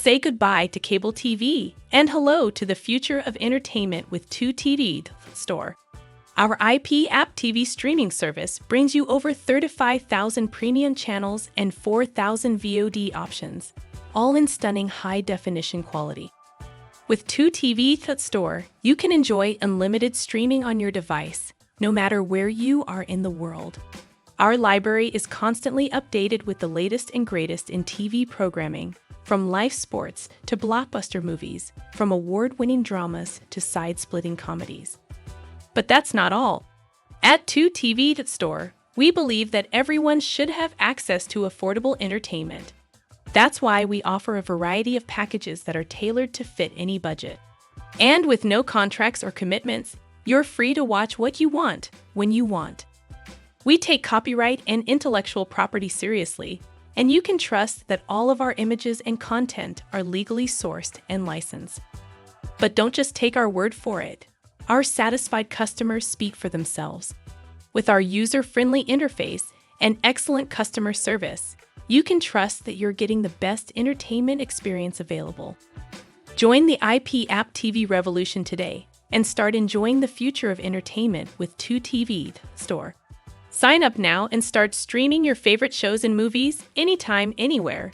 Say goodbye to cable TV and hello to the future of entertainment with 2TV Store. Our IPTV streaming service brings you over 35,000 premium channels and 4,000 VOD options, all in stunning high-definition quality. With 2TV Store, you can enjoy unlimited streaming on your device, no matter where you are in the world. Our library is constantly updated with the latest and greatest in TV programming, from live sports to blockbuster movies, from award-winning dramas to side-splitting comedies. But that's not all. At 2TV Store, we believe that everyone should have access to affordable entertainment. That's why we offer a variety of packages that are tailored to fit any budget. And with no contracts or commitments, you're free to watch what you want, when you want. We take copyright and intellectual property seriously, and you can trust that all of our images and content are legally sourced and licensed. But don't just take our word for it. Our satisfied customers speak for themselves. With our user-friendly interface and excellent customer service, you can trust that you're getting the best entertainment experience available. Join the IPTV revolution today and start enjoying the future of entertainment with 2TV Store. Sign up now and start streaming your favorite shows and movies anytime, anywhere.